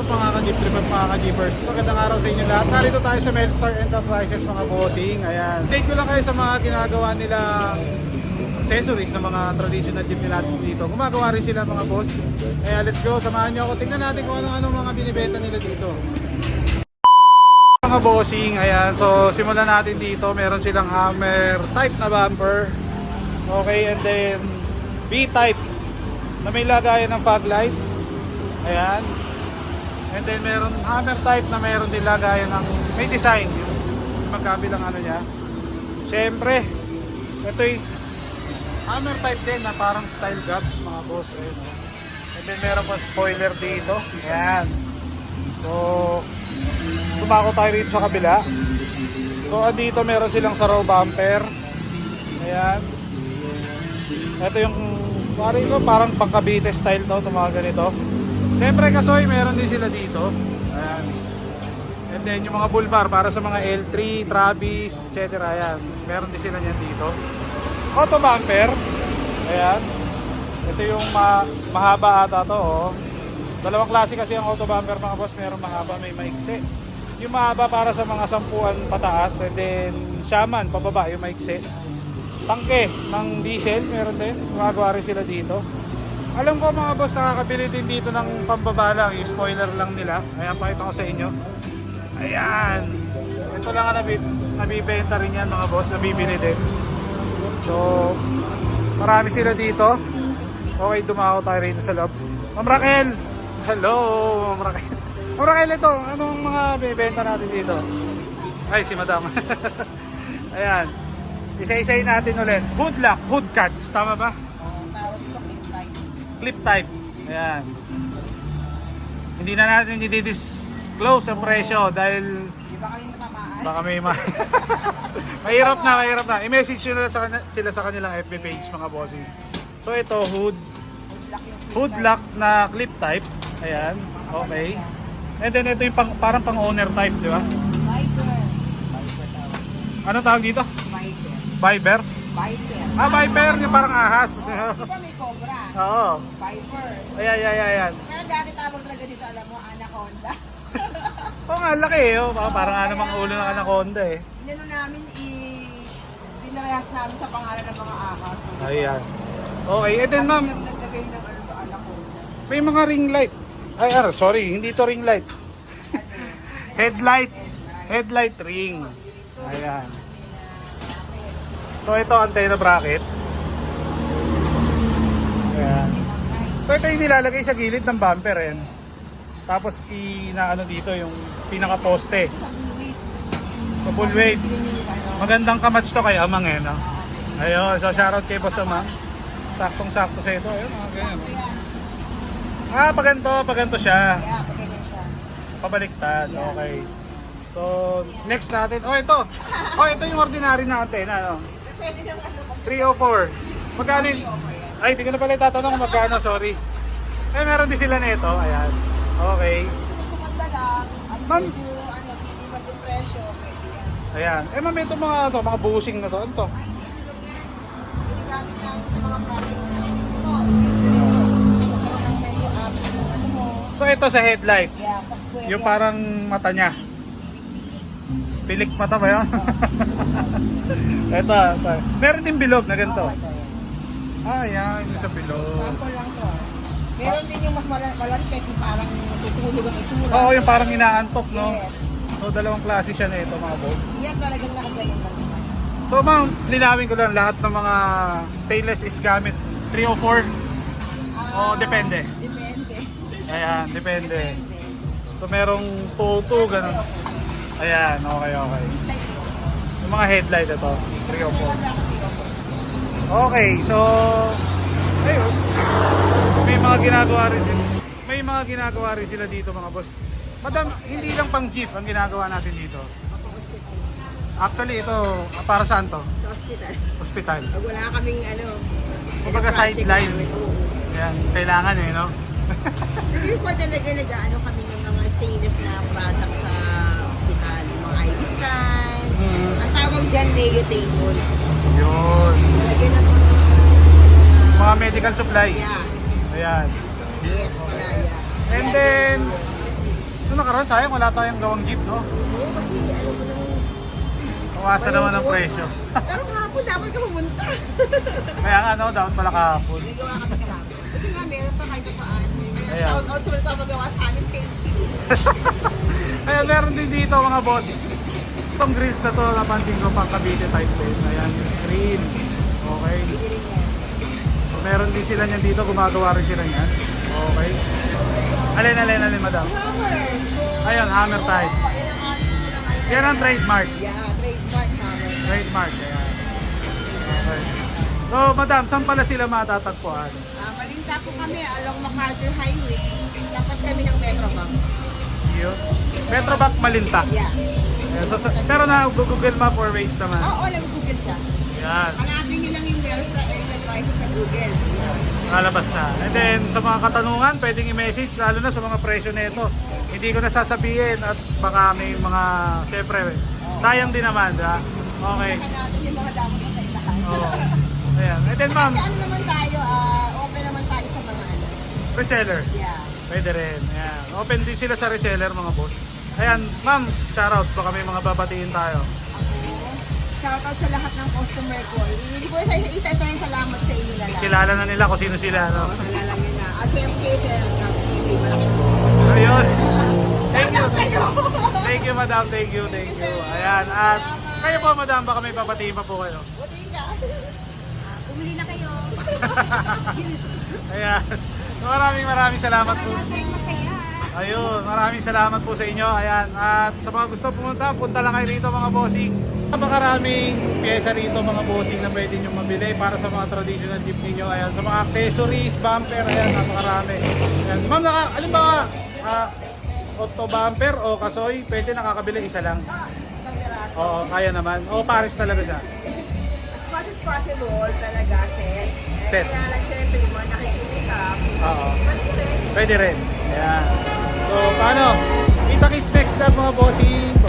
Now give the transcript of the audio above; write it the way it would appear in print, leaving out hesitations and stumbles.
up mga ka-jeep trip at mga ka-jeepers? Magandang araw sa inyo lahat. Narito tayo sa Melstar Enterprises mga bossing. Ayan. Take ko lang kayo sa mga ginagawa nilang accessories sa mga traditional jeep nila dito. Gumagawa rin sila mga boss. Kaya let's go, samahan nyo ako. Tingnan natin kung ano-ano mga binibenta nila dito. Mga bossing, ayan. So simulan natin dito. Meron silang hammer type na bumper. Okay, and then B-type na may lagayan ng fog light. Ayan. And then meron hammer type na meron din lagayan ng may design yung magkabilang ano niya. Siyempre, ito yung hammer type din na parang style gabs mga boss. Ayan. And then meron pa spoiler dito. Ayan. So tumako tayo rito sa kabila. So dito meron silang sa row bumper. Ayan. Ito yung parang pang-Cavite style to, mga ganito. Siyempre kasoy, meron din sila dito. Ayan. And then yung mga bull bar para sa mga L3, Travis, etc. Ayan. Meron din sila niyan dito. Auto bumper. Ayan. Ito yung mahaba ata to. Oh. Dalawang klase kasi ang auto bumper mga boss. Meron mahaba, may maiksi. Yung mahaba para sa mga 10 pataas. And then Shaman, pababa yung maiksi. Tangke ng diesel, meron din. Gumagawa rin sila dito. Alam ko mga boss, nakakabili din dito ng pambaba lang. Yung spoiler lang nila. Ayan, pakita ko sa inyo. Ayan. Ito lang ang nabibenta rin yan mga boss. Nabibili din. So, marami sila dito. Okay, dumako tayo rito sa loob. Ma'am Raquel! Hello, Ma'am Raquel. Ma'am Raquel, ito. Anong mga bibenta natin dito? Ay, si Madam. Ayan. Isa-isayin natin ulit. Hood lock, hood cards. Tama ba? Tawag ito clip type. Clip type. Ayan. Hindi na natin i-disclose ang presyo dahil Di ba kayo matamaan? baka may mahirap na. I-message nyo na sila sa kanilang FB page mga bossing. So ito, hood lock na clip type. Ayan. Okay. And then ito yung parang pang owner type, di ba? Viper. Ano tawag dito? Viper. Viper? Viper. Ah, Viper. Yung parang ahas. Di ba may cobra? Oo. Viper. Ayan. Pero dati tawag talaga dito, alam mo, Anaconda. Oo nga, laki eh. Oh. Parang ano mang ulo ng anaconda eh. Inano namin, pinarehas namin sa pangalan ng mga ahas. Ayan. Okay, and then ma'am, Naglagay ng ano to, Anaconda. may mga ring light. Ay, sorry, hindi to ring light. Headlight. Headlight ring. Ayan. So ito, antenna bracket. Ayan. So ito yung nilalagay sa gilid ng bumper yan. Tapos inaano dito yung pinaka poste. So full weight. Magandang kamatch to kay Amang eh, no? Ayun, so shoutout kay Boss Amang. Saktong-sakto sa ito. Ayun, mga ganyan. Ah, paganto siya. Kaya, pagganyan siya. Pabaliktad, okay. So, next natin. Oh, ito. Oh, ito yung ordinary natin, ano? Pwede nang ano, 304. Magkano yun? Ay, hindi ko na pala itatanong kung magkano, sorry. Eh, meron din sila nito. Ayan. Okay. kumanda lang, at Ma'am. medyo, minimal yung presyo, pwede yan. Ayan. Eh, ma'am, ito mga bushing na to. Ano to? Ay, hindi, ano lang yan. Ginagamit namin sa mga project namin. Magkaroon ng medyo yung ano mo. So, ito sa headlight. Yeah, sa square Yung yan. parang mata niya. Pilik mata ba yun? Ito. Meron din bilog na ganito. Oo, ito yan. Ah, yan. Yung sa bilog. Sample lang to. Meron din yung mas malantek, yung parang tutulog ang itsura. Oo, yung parang inaantok, no? Yes. So, dalawang klase siya na ito, mga boss. Yan talagang nakaganyan lang naman. So, ma'am, linawin ko lang lahat ng mga stainless is gamit 304. O, depende. Depende. Ayan, depende. So, merong 202, ganun. Ayan, okay. Like ito. Yung mga headlight ito, 304. Okay, so ayun. May mga ginagawa rin sila dito mga boss. Madam, hindi lang pang jeep ang ginagawa natin dito. Actually ito, para saan to? Sa hospital. Hospital. Pag wala kaming Kumbaga sideline. Ayan, kailangan eh, no? Hindi po talaga nag-ano kami ng mga stainless na product sa hospital. Yung mga IV scan. Ang tawag dyan, Neo Table. Yun. Lagyan na po Mga medical supply. yeah. Ayan. Yes, wala yan. And then, Ron, sayang wala tayong gawang jeep, no? Oo, kasi alam mo naman. Tawasan naman ang presyo. Pero kahapon dapat ka pumunta. Kaya nga, no, dapat pala kahapon. May gawa kami kahapon. Buti nga, meron pa kahit pa paano. Kaya Ayan. shout out sa mga papagawa sa amin. Thank you. Kaya meron din dito mga boss. Itong grills na to, napansin ko pang Cavite type din. Ayan, green. Okay. Hindi rin yan. So, meron din sila niyan dito, gumagawa rin sila niyan. Okay. Alin, madam. Hammer. Ayun, hammer type. Yan ang ating naman. Yan ang trademark. Yeah, trademark hammer. Trademark, ayan. Okay. So, madam, saan pala sila matatagpuan? Malinta po kami along MacArthur Highway. Dapat kami ng Metrobank. Yun. Metrobank Malinta. Yeah. Ayan, so, pero na Google Map or Waze naman. Oo, nag-google siya. Yan. Hanapin niyo lang yung Welsa Enterprises sa Google. Lalabas na. And then, sa mga katanungan, pwedeng i-message, lalo na sa mga presyo nito. Hindi ko na sasabihin at baka may mga, syempre, sayang din naman, ha? Okay. Hanapin yung mga damo sa ilahan. Oo. Ayan. And then, ma'am, Kasi ano naman tayo, open naman tayo sa mga ano. reseller. Yeah. Pwede rin. Ayan. Open din sila sa reseller, mga boss. Ayan, ma'am, shoutout. Baka may mga babatiin tayo. Shoutout sa lahat ng customer ko. Hindi ko isa yung salamat sa inyo na lang. Kilala na nila kung sino sila, no? Kilala nyo na. At siyempre, malaking Ayun. Thank you. Shoutout sa'yo. Thank you, madam. Thank you. Ayan. At kayo po, madam, baka may babatiin pa po kayo. Buti ka. Bumili na kayo. Ayan. So, maraming salamat po. Lahat kayo masaya. Ayun, maraming salamat po sa inyo. Ayan. At sa mga gusto pumunta, punta lang kayo rito mga bossing. Napakaraming pyesa rito mga bossing na pwede nyo mabili para sa mga traditional jeep ninyo. Ayan, sa mga accessories, bumper, ayan, napakarami. Ayan. Ma'am, ano ba? Auto bumper o kasoy, pwede nakakabili isa lang. Oo, kaya naman. O, pares talaga siya. As much as possible talaga, set. Set. Kaya lang siyempre, yung mga nakikiusap. Oo. Pwede rin. Pwede rin. Ayan. So, paano? Kita kits next vlog mga bossing.